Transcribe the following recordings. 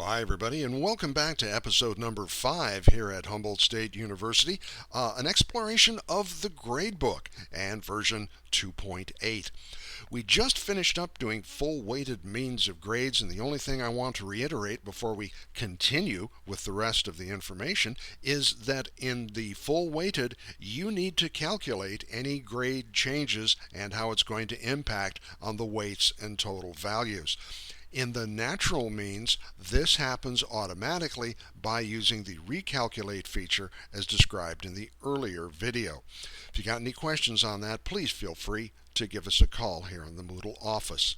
Hi, everybody, and welcome back to episode number 5 here at Humboldt State University, an exploration of the gradebook and version 2.8. We just finished up doing full weighted means of grades, and the only thing I want to reiterate before we continue with the rest of the information is that in the full weighted, you need to calculate any grade changes and how it's going to impact on the weights and total values. In the natural means, this happens automatically by using the recalculate feature as described in the earlier video. If you got any questions on that, please feel free to give us a call here in the Moodle office.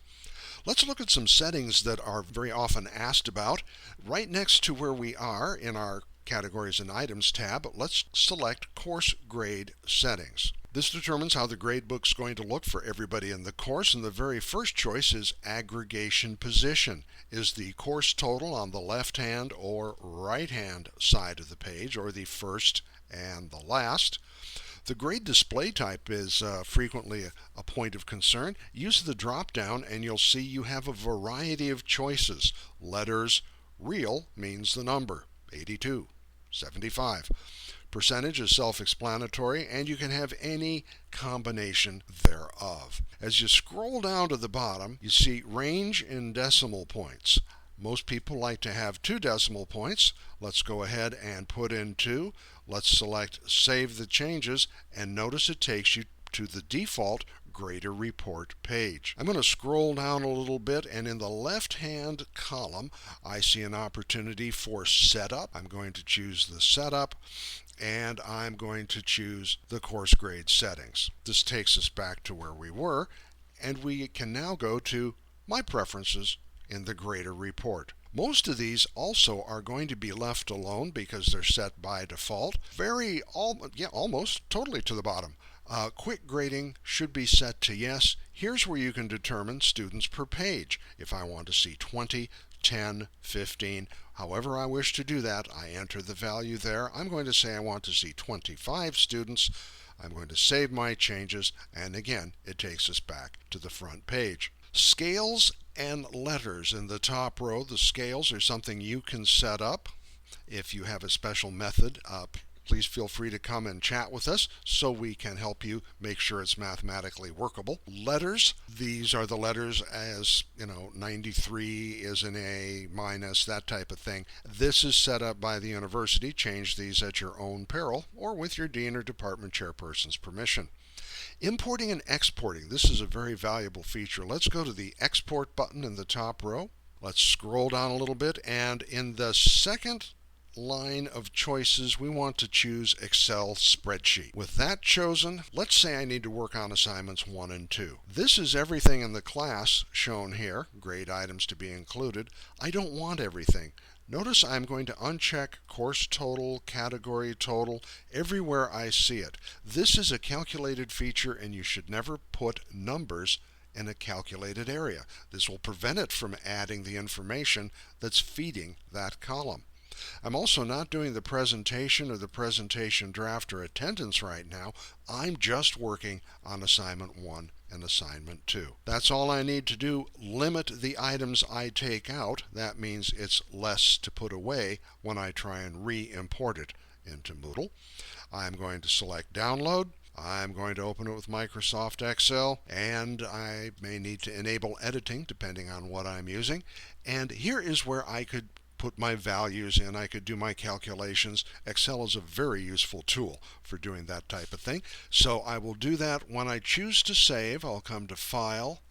Let's look at some settings that are very often asked about. Right next to where we are in our Categories and Items tab, let's select Course Grade Settings. This determines how the gradebook is going to look for everybody in the course, and the very first choice is aggregation position. Is the course total on the left-hand or right-hand side of the page, or the first and the last? The grade display type is frequently a point of concern. Use the drop-down and you'll see you have a variety of choices. Letters, real means the number, 82, 75. Percentage is self-explanatory, and you can have any combination thereof. As you scroll down to the bottom, you see range in decimal points. Most people like to have 2 decimal points. Let's go ahead and put in 2. Let's select Save the Changes, and notice it takes you to the default Grader Report page. I'm going to scroll down a little bit, and in the left-hand column, I see an opportunity for Setup. I'm going to choose the Setup, and I'm going to choose the course grade settings. This takes us back to where we were, and we can now go to My Preferences in the Grader Report. Most of these also are going to be left alone because they're set by default. Almost totally to the bottom. Quick grading should be set to yes. Here's where you can determine students per page. If I want to see 20, 10, 15, however I wish to do that, I enter the value there. I'm going to say I want to see 25 students. I'm going to save my changes, and again, it takes us back to the front page. Scales and letters in the top row. The scales are something you can set up. If you have a special method, please feel free to come and chat with us so we can help you make sure it's mathematically workable. Letters, these are the letters as, 93 is an A, minus, that type of thing. This is set up by the university. Change these at your own peril or with your dean or department chairperson's permission. Importing and exporting, this is a very valuable feature. Let's go to the Export button in the top row. Let's scroll down a little bit, and in the second line of choices, we want to choose Excel spreadsheet. With that chosen, let's say I need to work on assignments 1 and 2. This is everything in the class shown here, grade items to be included. I don't want everything. Notice I'm going to uncheck course total, category total, everywhere I see it. This is a calculated feature, and you should never put numbers in a calculated area. This will prevent it from adding the information that's feeding that column. I'm also not doing the presentation or the presentation draft or attendance right now. I'm just working on assignment 1 and assignment 2. That's all I need to do. Limit the items I take out. That means it's less to put away when I try and re-import it into Moodle. I'm going to select Download. I'm going to open it with Microsoft Excel, and I may need to enable editing depending on what I'm using. And here is where I could put my values in. I could do my calculations. Excel is a very useful tool for doing that type of thing. So I will do that. When I choose to save, I'll come to File,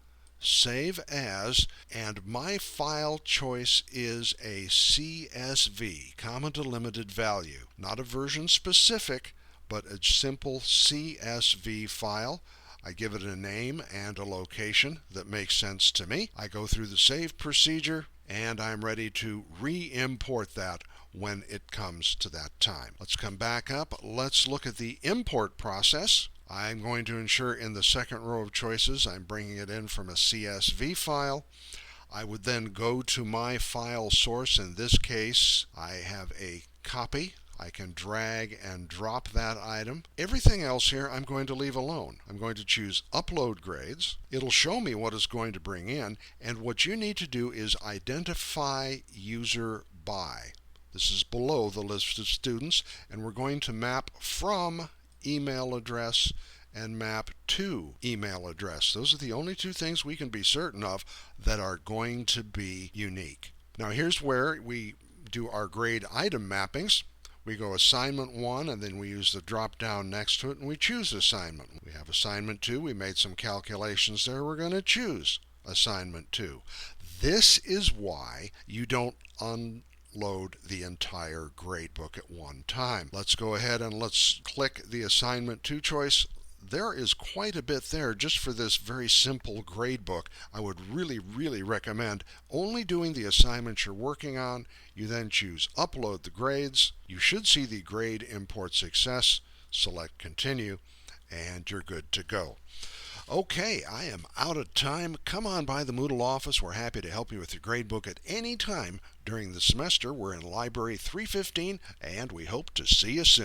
Save As, and my file choice is a CSV, comma delimited value. Not a version specific, but a simple CSV file. I give it a name and a location that makes sense to me. I go through the save procedure, and I'm ready to re-import that when it comes to that time. Let's come back up. Let's look at the import process. I'm going to ensure in the second row of choices I'm bringing it in from a CSV file. I would then go to my file source. In this case, I have a copy I can drag and drop that item. Everything else here I'm going to leave alone. I'm going to choose Upload Grades. It'll show me what it's going to bring in, and what you need to do is identify user by. This is below the list of students, and we're going to map from email address and map to email address. Those are the only two things we can be certain of that are going to be unique. Now here's where we do our grade item mappings. We go assignment 1, and then we use the drop down next to it, and we choose assignment. We have assignment 2. We made some calculations there. We're going to choose assignment 2. This is why you don't unload the entire gradebook at one time. Let's go ahead and let's click the assignment 2 choice. There is quite a bit there just for this very simple gradebook. I would really recommend only doing the assignments you're working on. You then choose Upload the Grades. You should see the grade import success. Select Continue, and you're good to go. Okay, I am out of time. Come on by the Moodle office. We're happy to help you with your gradebook at any time during the semester. We're in Library 315, and we hope to see you soon.